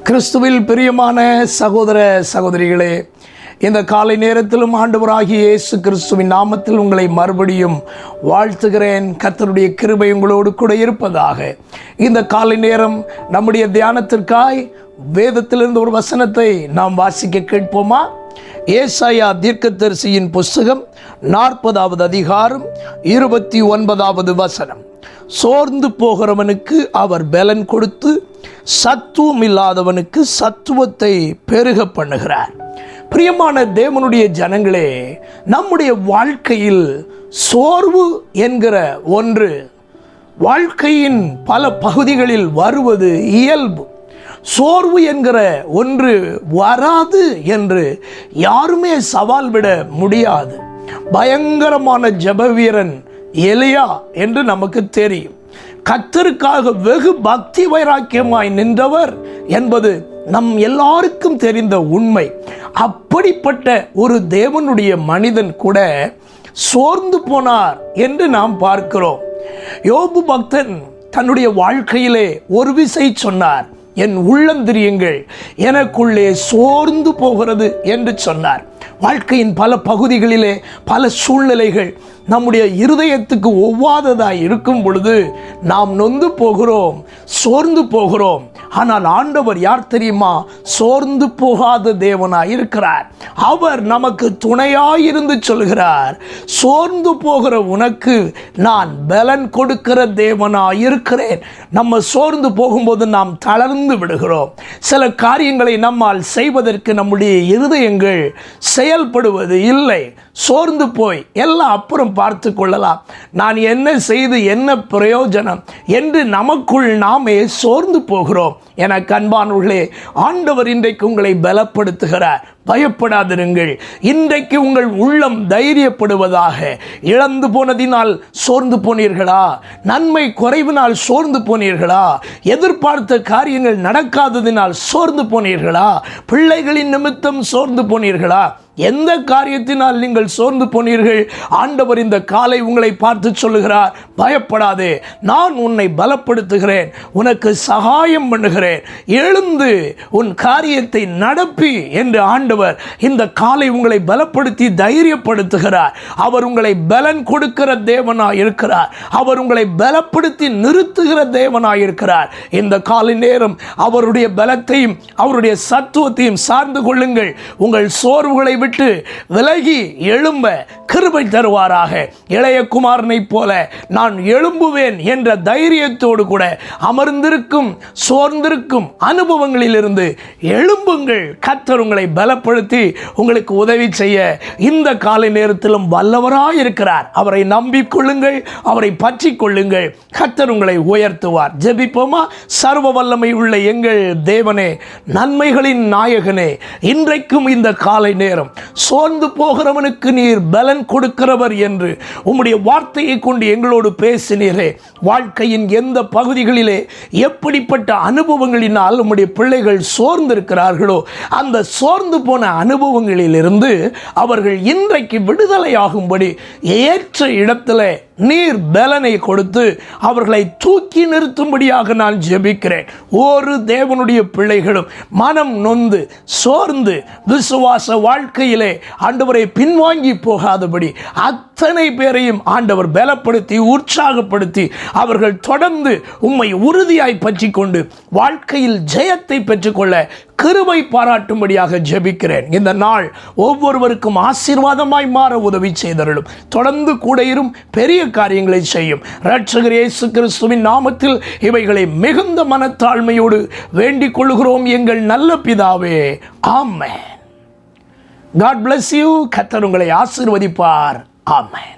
கிறிஸ்துவில் பிரியமான சகோதர சகோதரிகளே, இந்த காலை நேரத்திலும் ஆண்டவராகிய இயேசு கிறிஸ்துவின் நாமத்தில் உங்களை மறுபடியும் வாழ்த்துகிறேன். கர்த்தருடைய கிருபை உங்களோடு கூட இருப்பதாக. இந்த காலை நேரம் நம்முடைய தியானத்திற்காய் வேதத்திலிருந்து ஒரு வசனத்தை நாம் வாசிக்க கேட்போமா? ஏசாயா தீர்க்கதரிசியின் புஸ்தகம் 40வது அதிகாரம் 29வது வசனம். சோர்ந்து போகிறவனுக்கு அவர் பலன் கொடுத்து சத்துவம் இல்லாதவனுக்கு சத்துவத்தை பெருக பண்ணுகிறார். பிரியமான தேவனுடைய ஜனங்களே, நம்முடைய வாழ்க்கையில் சோர்வு என்கிற ஒன்று வாழ்க்கையின் பல பகுதிகளில் வருவது இயல்பு. சோர்வு என்கிற ஒன்று வராது என்று யாருமே சவால் விட முடியாது. பயங்கரமான ஜெப வீரன் எலியா என்று நமக்கு தெரியும். கர்த்தருக்காக வெகு பக்தி வைராக்கியமாய் நின்றவர் என்பது நம் எல்லாருக்கும் தெரிந்த உண்மை. அப்படிப்பட்ட ஒரு தேவனுடைய மனிதன் கூட சோர்ந்து போனார் என்று நாம் பார்க்கிறோம். யோபு பக்தன் தன்னுடைய வாழ்க்கையிலே ஒரு விசை சொன்னார், என் உள்ளந்திரியங்கள் எனக்குள்ளே சோர்ந்து போகிறது என்று சொன்னார். வாழ்க்கையின் பல பகுதிகளிலே பல சூழ்நிலைகள் நம்முடைய இருதயத்துக்கு ஒவ்வாததாய் இருக்கும் பொழுது நாம் நொந்து போகிறோம், சோர்ந்து போகிறோம். ஆனால் ஆண்டவர் யார் தெரியுமா? சோர்ந்து போகாத தேவனாய் இருக்கிறார். அவர் நமக்கு துணையாயிருந்து சொல்கிறார், சோர்ந்து போகிற உனக்கு நான் பலன் கொடுக்கிற தேவனாய் இருக்கிறேன். நம்ம சோர்ந்து போகும்போது நாம் தளர்ந்து விடுகிறோம். சில காரியங்களை நம்மால் செய்வதற்கு நம்முடைய இருதயங்கள் செயல்படுவது இல்லை. சோர்ந்து போய் எல்லாம் அப்புறம் பார்த்து கொள்ளலாம், நான் என்ன செய்து என்ன பிரயோஜனம் என்று நமக்குள் நாமே சோர்ந்து போகிறோம். எனக்கு அன்பானவர்களே, ஆண்டவர் இன்றைக்கு உங்களை பலப்படுத்துகிறார். பயப்படாதிருங்கள். இன்றைக்கு உங்கள் உள்ளம் தைரியப்படுவதாக. இழந்து போனதினால் சோர்ந்து போனீர்களா? நன்மை குறைவினால் சோர்ந்து போனீர்களா? எதிர்பார்த்த காரியங்கள் நடக்காததினால் சோர்ந்து போனீர்களா? பிள்ளைகளின் நிமித்தம் சோர்ந்து போனீர்களா? எந்த காரியத்தினால் நீங்கள் சோர்ந்து போனீர்கள்? ஆண்டவர் இந்த காலை உங்களை பார்த்து சொல்லுகிறார், பயப்படாதே, நான் உன்னை பலப்படுத்துகிறேன், உனக்கு சகாயம் பண்ணுகிறேன், எழுந்து உன் காரியத்தை நடப்பி என்று ஆண்டவர் இந்த காலை உங்களை பலப்படுத்தி தைரியப்படுத்துகிறார். அவர் உங்களை பலன் கொடுக்கிற தேவனாய் இருக்கிறார். அவர் உங்களை பலப்படுத்தி நிறுத்துகிற தேவனாய் இருக்கிறார். இந்த காலை நேரம் அவருடைய பலத்தையும் அவருடைய சத்துவத்தையும் சார்ந்து கொள்ளுங்கள். உங்கள் சோர்வுகளை விட்டு விலகி எழும்ப கிருபை தருவாராக. இளைய குமாரனை போல நான் எழும்புவேன் என்ற தைரியத்தோடு கூட அமர்ந்திருக்கும் சோர்ந்திருக்கும் அனுபவங்களிலிருந்து எழும்புங்கள். கர்த்தர் உங்களை பலப்படுத்தி உங்களுக்கு உதவி செய்ய இந்த காலை நேரத்திலும் வல்லவராய் இருக்கிறார். அவரை நம்பிக்கொள்ளுங்கள், அவரை பற்றி கொள்ளுங்கள். கர்த்தர் உங்களை உயர்த்துவார். ஜெபிப்போமா? சர்வ வல்லமை உள்ள எங்கள் தேவனே, நன்மைகளின் நாயகனே, இன்றைக்கும் இந்த காலை நேரம் சோர்ந்து போகிறவனுக்கு நீர் பலன் கொடுக்கிறவர் என்று உம்முடைய வார்த்தையை கொண்டு எங்களோடு பேசினீரே. வாழ்க்கையின் எந்த பகுதிகளிலே எப்படிப்பட்ட அனுபவங்களினால் உம்முடைய பிள்ளைகள் சோர்ந்திருக்கிறார்களோ, அந்த சோர்ந்து போன அனுபவங்களிலிருந்து அவர்கள் இன்றைக்கு விடுதலையாகும்படி ஏற்ற இடத்துல நீர் பலனை கொடுத்து அவர்களை தூக்கி நிறுத்தும்படியாக நான் ஜெபிக்கிறேன். ஒரு தேவனுடைய பிள்ளைகளும் மனம் நொந்து சோர்ந்து விசுவாச வாழ்க்கையிலே ஆண்டவரை பின்வாங்கி போகாதபடி அத்தனை பேரையும் ஆண்டவர் பலப்படுத்தி உற்சாகப்படுத்தி அவர்கள் தொடர்ந்து உம்மை உறுதியாய் பற்றி கொண்டு வாழ்க்கையில் ஜெயத்தை பெற்றுக்கொள்ள கிருபை பாராட்டும்படியாக ஜெபிக்கிறேன். இந்த நாள் ஒவ்வொருவருக்கும் ஆசீர்வாதமாய் மாற உதவி செய்தருளும். தொடர்ந்து கூட இரும், பெரிய காரியங்களை செய்யும். இரட்சகர் இயேசு கிறிஸ்துவின் நாமத்தில் இவைகளை மிகுந்த மனத்தாழ்மையோடு வேண்டிக் கொள்கிறோம் எங்கள் நல்ல பிதாவே, ஆமென். God bless you. கர்த்தர் உங்களை ஆசீர்வதிப்பார். ஆமென்.